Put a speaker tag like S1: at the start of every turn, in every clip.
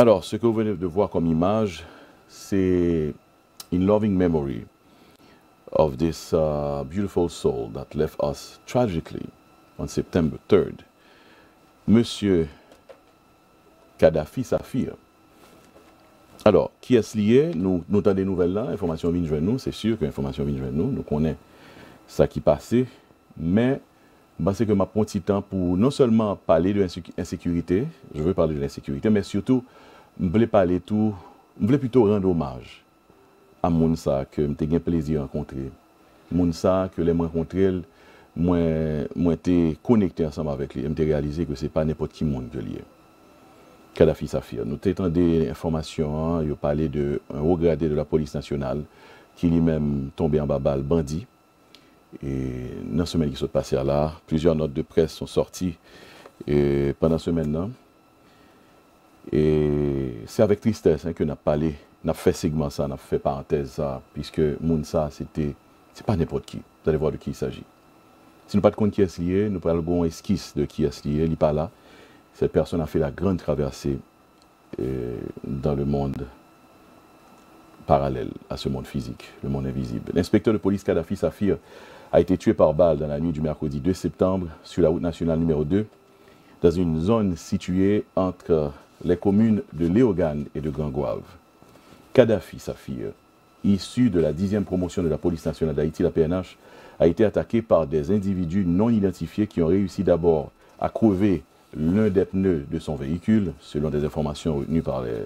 S1: Alors, ce que vous venez de voir comme image, c'est in loving memory of this beautiful soul that left us tragically on September 3rd. Monsieur Kadhafi Safir. Alors, qui est-ce lié? Nous avons des nouvelles là, information vient de nous, c'est sûr que l'information vient de nous connaissons ça qui passait, mais je pense que je prends un petit temps pour non seulement parler de l'insécurité, je veux parler de l'insécurité, mais surtout, je voulais plutôt rendre hommage à Mounsa que j'ai eu plaisir de rencontrer. Mounsa que les rencontré, moi été connecté ensemble avec lui, j'ai réalisé que ce n'est pas n'importe qui monde que lié. Kadhafi Safir. Nous avons des informations, il a parlé d'un haut gradé de la police nationale qui lui-même tombé en babal bandit. Et dans la semaine qui s'est passée là, plusieurs notes de presse sont sorties pendant ce semaine-là. Et c'est avec tristesse que nous avons parlé, nous avons fait segment ça, nous avons fait parenthèse ça, puisque Mounsa, c'est pas n'importe qui. Vous allez voir de qui il s'agit. Si nous ne savons pas de qui est lié, nous parlons d'un esquisse de qui est lié, il n'est pas là. Cette personne a fait la grande traversée dans le monde parallèle à ce monde physique, le monde invisible. L'inspecteur de police Kadhafi Safir a été tué par balle dans la nuit du mercredi 2 septembre sur la route nationale numéro 2, dans une zone située entre les communes de Léogane et de Grand-Goâve. Kadhafi Safir, issu de la 10e promotion de la police nationale d'Haïti, la PNH, a été attaqué par des individus non identifiés qui ont réussi d'abord à crever l'un des pneus de son véhicule, selon des informations retenues par les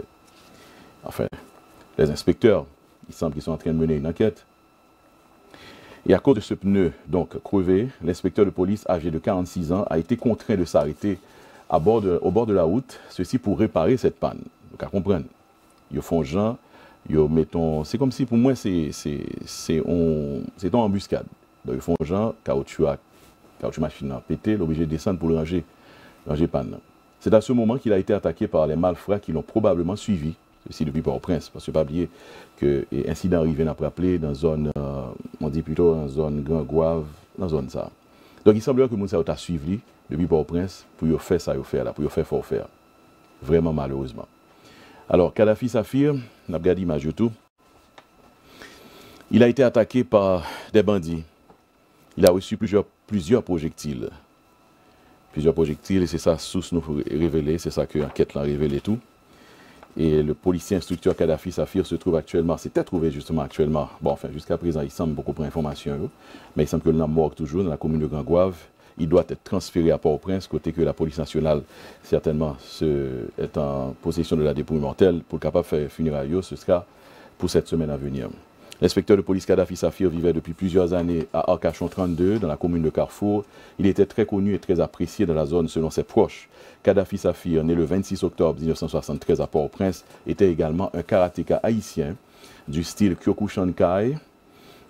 S1: inspecteurs. Il semble qu'ils sont en train de mener une enquête. Et à cause de ce pneu, donc crevé, l'inspecteur de police âgé de 46 ans a été contraint de s'arrêter au bord de la route, ceci pour réparer cette panne. Donc à comprendre, ils font gens, mettons, c'est comme si pour moi c'est une embuscade. Donc ils font gens, caoutchouc machine a pété, l'obligé de descendre pour le ranger panne. C'est à ce moment qu'il a été attaqué par les malfrats qui l'ont probablement suivi, ceci depuis Port-au-Prince, parce que pas oublier que l'incident arrivé n'a pas appelé dans zone, on dit plutôt dans zone Grand-Goâve, dans zone ça. Donc il semblerait que Mounsa a suivi depuis Port-au-Prince pour faire ça, pour faire fort faire. Vraiment malheureusement. Alors Kadhafi Safir, on a regardé l'image tout. Il a été attaqué par des bandits. Il a reçu plusieurs projectiles. Plusieurs projectiles, et c'est ça, source nous révéler, c'est ça que l'enquête l'a révélé tout. Et le policier instructeur Kadhafi Safir se trouve actuellement, s'était trouvé justement actuellement, bon enfin jusqu'à présent il semble beaucoup pour information, mais il semble que l'on mort toujours dans la commune de Grand-Goâve. Il doit être transféré à Port-au-Prince, côté que la police nationale certainement est en possession de la dépouille mortelle pour capable de faire funérailles, ce sera pour cette semaine à venir. L'inspecteur de police Kadhafi Safir vivait depuis plusieurs années à Arcachon 32, dans la commune de Carrefour. Il était très connu et très apprécié dans la zone selon ses proches. Kadhafi Safir, né le 26 octobre 1973 à Port-au-Prince, était également un karatéka haïtien du style Kyokushinkai,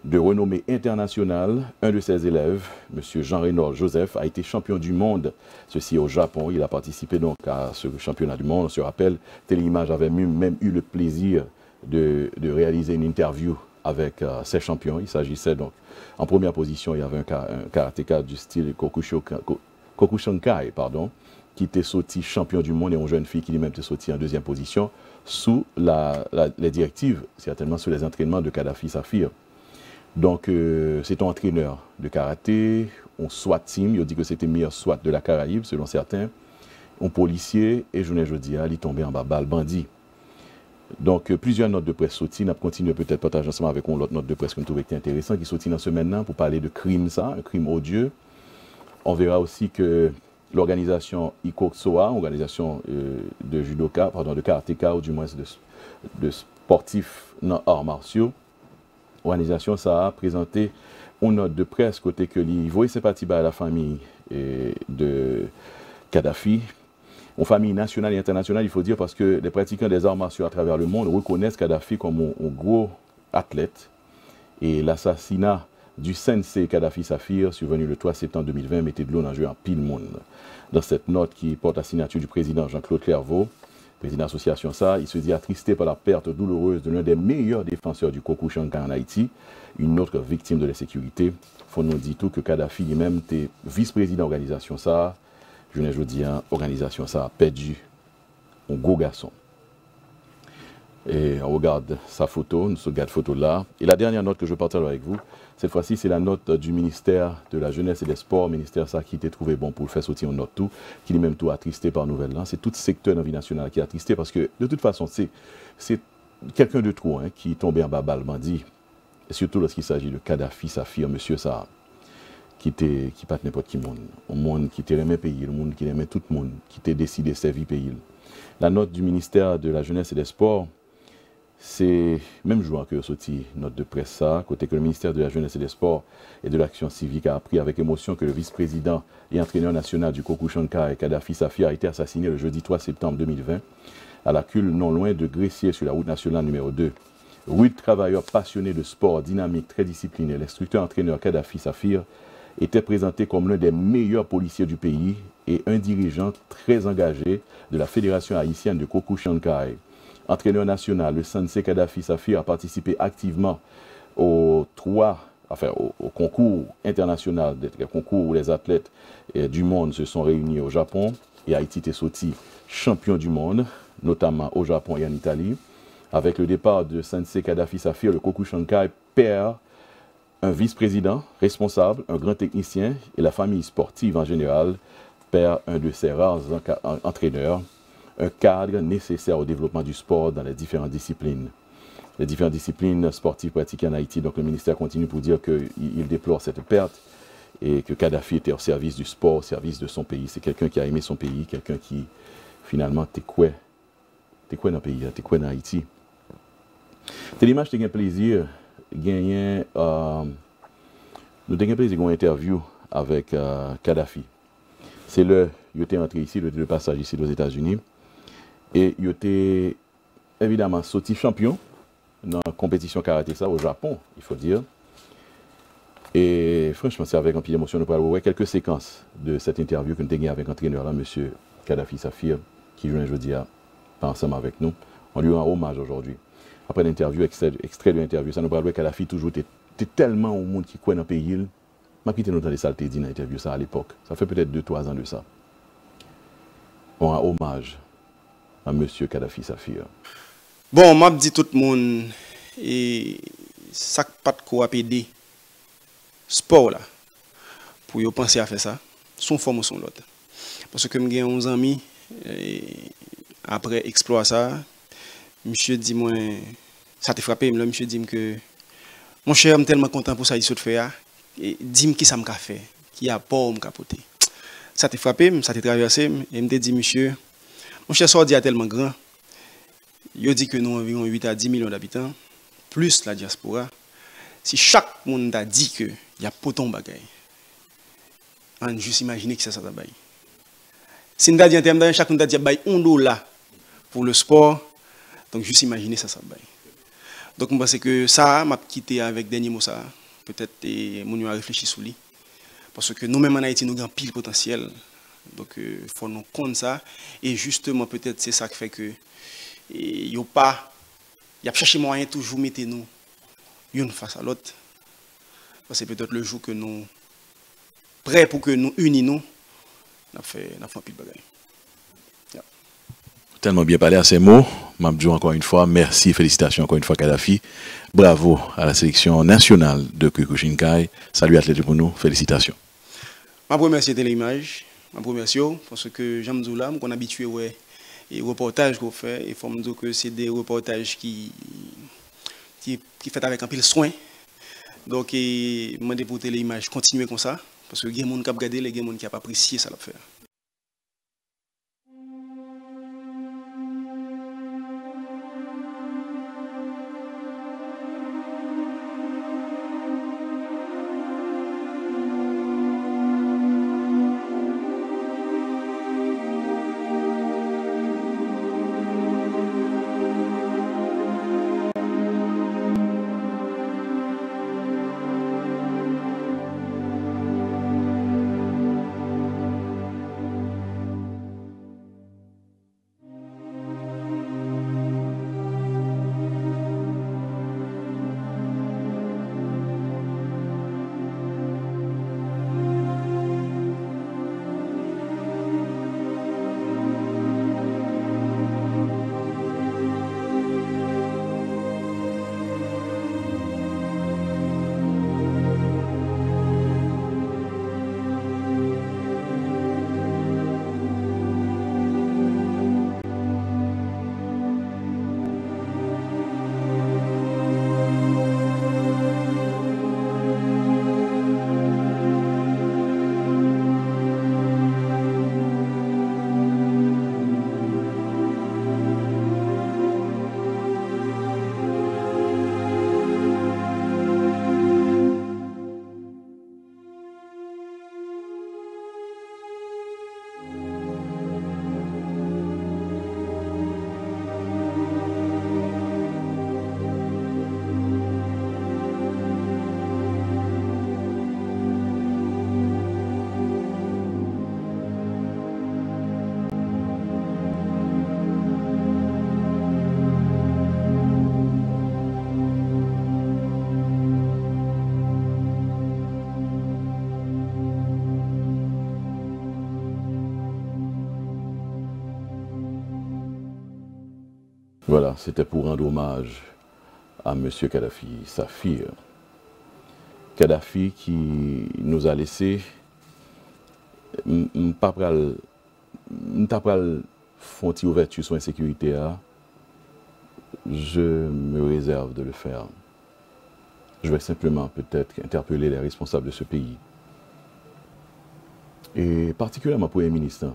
S1: de renommée internationale. Un de ses élèves, M. Jean-Renaud Joseph, a été champion du monde, ceci au Japon. Il a participé donc à ce championnat du monde. On se rappelle, Téléimage avait même eu le plaisir de réaliser une interview avec ces champions. Il s'agissait donc, en première position, il y avait un karatéka du style Kyokushinkai, qui était sorti champion du monde, et une jeune fille qui lui-même était sortie en deuxième position, sous les directives, certainement sous les entraînements de Kadhafi Safir. Donc, c'est un entraîneur de karaté, un SWAT team, il dit que c'était le meilleur SWAT de la Caraïbe, selon certains, un policier, et je ne dis, il est tombé en babal bandit. Donc, plusieurs notes de presse sorties. On a continué peut-être à partager ensemble avec l'autre note de presse que nous trouvons intéressant, qui sortit dans ce maintenant pour parler de crime, ça, un crime odieux. On verra aussi que l'organisation ICOXOA, organisation de judoka, pardon, de karatéka, ou du moins de sportifs dans arts martiaux, l'organisation ça a présenté une note de presse côté que l'Ivoire sympathie à la famille de Kadhafi. Une famille nationale et internationale, il faut dire, parce que les pratiquants des arts martiaux à travers le monde reconnaissent Kadhafi comme un gros athlète. Et l'assassinat du sensei Kadhafi Safir, survenu le 3 septembre 2020, mettait de l'eau dans le jeu en pile monde. Dans cette note qui porte la signature du président Jean-Claude Clairvaux, président de l'association ça, il se dit attristé par la perte douloureuse de l'un des meilleurs défenseurs du Kyokushinkai en Haïti, une autre victime de l'insécurité. Faut nous dire tout que Kadhafi lui-même était vice-président de l'organisation ça. Je ne dis pas, l'organisation ça a perdu un gros garçon. Et on regarde sa photo, nous regarde photo là. Et la dernière note que je partage avec vous, cette fois-ci, c'est la note du ministère de la Jeunesse et des Sports, ministère ça qui était trouvé bon pour le faire sortir une note tout, qui lui-même tout attristé par nouvelle là. C'est tout secteur de la vie nationale qui est attristé parce que de toute façon, c'est quelqu'un de trop hein, qui est tombé en bas balle bandit. Et surtout lorsqu'il s'agit de Kadhafi, Safir, monsieur ça, qui pas n'importe qui monde. Un monde qui aimé pays, le monde qui aimait tout le monde, qui était décidé de servir pays. La note du ministère de la Jeunesse et des Sports, c'est même jour que sorti note de presse ça, côté que le ministère de la Jeunesse et des Sports et de l'Action civique a appris avec émotion que le vice-président et entraîneur national du Kokushankai, Kadhafi Safir, a été assassiné le jeudi 3 septembre 2020 à la cule non loin de Gressier sur la route nationale numéro 2. Rude travailleur passionné de sport, dynamique, très discipliné, l'instructeur-entraîneur Kadhafi Safir était présenté comme l'un des meilleurs policiers du pays et un dirigeant très engagé de la Fédération haïtienne de Kokushankai. Entraîneur national, le Sensei Kadhafi Safir a participé activement au concours international, des concours où les athlètes du monde se sont réunis au Japon et Haïti est sorti champion du monde, notamment au Japon et en Italie. Avec le départ de Sensei Kadhafi Safir, le Kokushankai perd un vice-président responsable, un grand technicien et la famille sportive en général perd un de ses rares entraîneurs, un cadre nécessaire au développement du sport dans les différentes disciplines. Les différentes disciplines sportives pratiquées en Haïti. Donc le ministère continue pour dire qu'il déplore cette perte et que Kadhafi était au service du sport, au service de son pays. C'est quelqu'un qui a aimé son pays, quelqu'un qui finalement t'es quoi dans le pays, t'es quoi dans Haïti. C'est l'image qui a un plaisir, nous avons un plaisir d'une interview avec Kadhafi. C'est le, il était entré ici, le passage ici aux États-Unis. Et il était évidemment sorti champion dans la compétition karaté ça au Japon, il faut dire. Et franchement, c'est avec un pied d'émotion, nous pourrons voir quelques séquences de cette interview que nous avons avec l'entraîneur là, M. Kadhafi Safir, qui joue aujourd'hui ensemble avec nous. On lui rend hommage aujourd'hui. Après l'interview, extrait de l'interview, ça nous parle de Kadhafi toujours était tellement au monde qui croit dans le pays. Je quitté nous dans les saletés dit dans l'interview ça à l'époque. Ça fait peut-être 2-3 ans de ça. On rend hommage à M. Kadhafi Safir.
S2: Bon, m'a dit tout le monde, et ça pas de quoi aider sport là, pour y penser à faire ça, son forme ou son l'autre. Parce que j'ai 11 amis, après exploit ça, monsieur dit moi, ça t'a frappé, monsieur dit que mon cher, je suis tellement content pour ça, il se fait, et dis-moi qui ça m'a fait, qui a pas m'a capoté. Ça t'a frappé, ça t'a traversé, et me dit monsieur, mon cher Sordi est tellement grand. Il dit que nous avons environ 8 à 10 millions d'habitants, plus la diaspora. Si chaque monde a dit qu'il y a poton bagay, on juste imaginer que c'est ça bagay. Si nous avons dit en termes d'argent, chaque monde a dit $1 pour le sport, donc juste imaginer ça bagay. Donc je pense que ça, m'a quitté avec dernier mot ça. Peut-être mon a réfléchi sur lui. Parce que nous-mêmes en Haïti, nous avons pile potentiel. Donc il faut nous compter ça. Et justement, peut-être c'est ça qui fait que il n'y a cherché moyen toujours mettre nous une face à l'autre. C'est peut-être le jour que nous prêts pour que nous unissons, nous fait un pile bagaille. Yeah.
S1: Tellement bien parlé à ces mots. Mabdou encore une fois, merci, félicitations encore une fois Kadhafi. Bravo à la sélection nationale de Kokushinkai. Salut athlète pour nous, félicitations.
S2: Je remercie Téléimage, je remercie parce que j'aime dire qu'on est habitué ouais et reportages qu'on fait, il faut me dire que c'est des reportages qui fait avec un pile soin. Donc, je demande pour Téléimage continuer comme ça, parce que il y a des gens qui ont regardé, il y a des gens qui ont apprécié ça.
S1: Voilà, c'était pour rendre hommage à M. Kadhafi Safir. Kadhafi qui nous a laissé, pas pral fonti ouverture sur l'insécurité, je me réserve de le faire. Je vais simplement peut-être interpeller les responsables de ce pays. Et particulièrement le Premier ministre.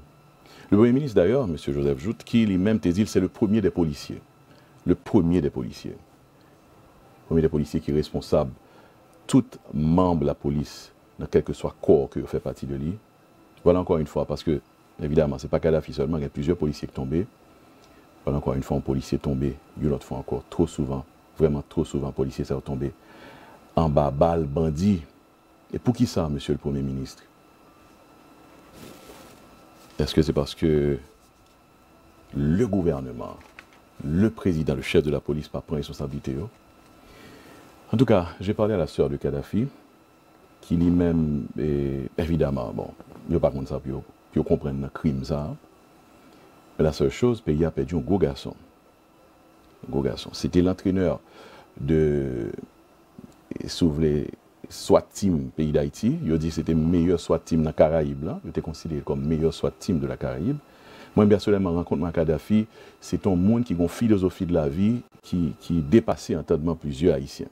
S1: Le Premier ministre d'ailleurs, M. Joseph Jout, qui lui-même te dit c'est le premier des policiers. Le premier des policiers. Le premier des policiers qui est responsable, tout membre de la police, dans quel que soit corps que fait partie de lui. Voilà encore une fois, parce que, évidemment, ce n'est pas Kadhafi seulement, il y a plusieurs policiers qui sont tombés. Voilà encore une fois, un policier tombé, une autre fois encore, trop souvent, vraiment trop souvent, un policier s'est tombé en bas, balle, bandit. Et pour qui ça, monsieur le Premier ministre? Est-ce que c'est parce que le gouvernement, le président, le chef de la police, pas prend responsabilité? En tout cas, j'ai parlé à la sœur de Kadhafi, qui lui-même, évidemment, bon, il n'y a pas contre ça, pour comprendre le crime, ça. Mais la seule chose, le pays a perdu un gros garçon. Un gros garçon. C'était l'entraîneur de SWAT team pays d'Haïti. Il a dit que c'était le meilleur SWAT team dans la Caraïbe. Il était considéré comme le meilleur SWAT team de la Caraïbe. Moi, personnellement, rencontre Kadhafi, c'est un monde qui a une philosophie de la vie qui dépassait entendement plusieurs Haïtiens.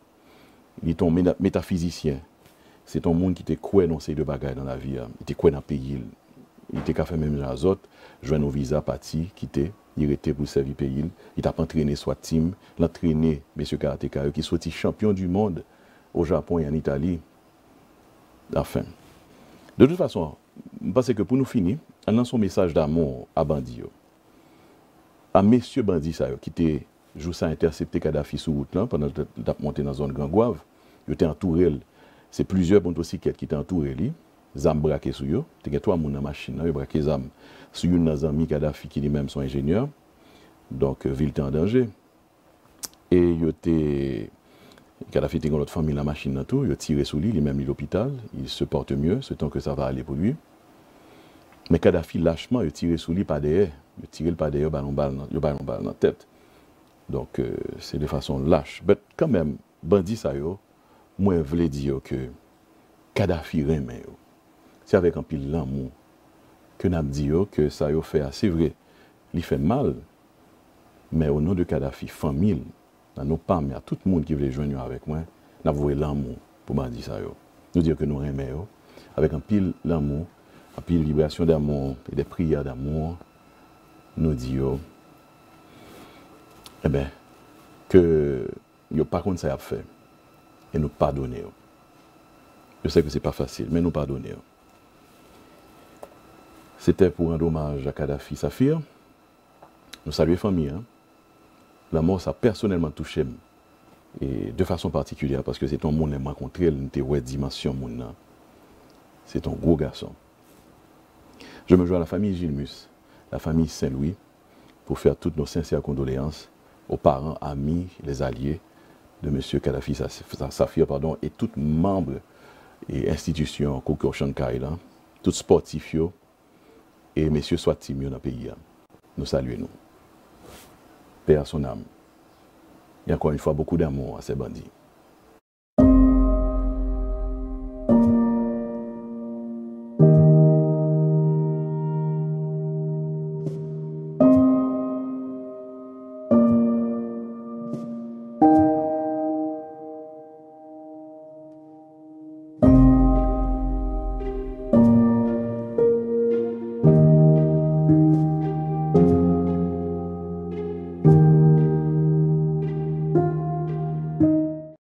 S1: Il est un métaphysicien. C'est un monde qui était quoi dans ces deux bagages dans la vie. Il était quoi dans le pays. Il était qu'à faire même les autres, joindre nos visas, parti, quitter, il était pour servir le pays. Il a entraîné SWAT team, l'entraîné M. Karateka, qui soit champion du monde au Japon et en Italie. Enfin. De toute façon, je pense que pour nous finir, on a son message d'amour à Bandi. À M. Bandi, qui était juste intercepté Kadhafi sur route là, pendant qu'il monté dans la zone Grand Gouave. Il était entouré. C'est plusieurs motocyclettes qui étaient entourées. Zam braqué sur eux. Il y a 3 personnes dans la machine, ils braqué zam sur une des amis Kadhafi qui lui-même sont ingénieurs. Donc, ville était en danger. Et Kadhafi était dans l'autre famille, la machine dans tout, il a tiré sur lui, lui-même l'hôpital, il se porte mieux, ce temps que ça va aller pour lui. Mais Kadhafi, lâchement, il a tiré sur lui par derrière. Il a tiré par derrière, il a balle dans la tête. Donc, c'est de façon lâche. Mais quand même, bandit ça, moi, je voulais dire que Kadhafi remet. C'est avec un pile l'amour que nous avons dit que ça a fait assez vrai. Il fait mal, mais au nom de Kadhafi, famille, à nos parents, à tout le monde qui voulait joindre avec moi, nous avons l'amour pour me dire ça. Nous dire que nous remet avec un pile l'amour, un pile libération d'amour et des prières d'amour, nous disons, eh bien, que nous pas contre ça à faire et nous pardonner. Je sais que ce n'est pas facile, mais nous pardonner. C'était pour rendre hommage à Kadhafi Safir. Nous saluons la famille. La mort, ça a personnellement touché. Et de façon particulière, parce que c'est un monde qui m'a rencontré, une dimension. C'est un gros garçon. Je me joins à la famille Gilmus, la famille Saint-Louis, pour faire toutes nos sincères condoléances aux parents, amis, les alliés de M. Kadhafi Safir, et tous membres et institutions, Koko Shankai, tous sportifs, et M. Swatimio dans le pays. Nous saluons nous. Paix à son âme. Et encore une fois, beaucoup d'amour à ces bandits.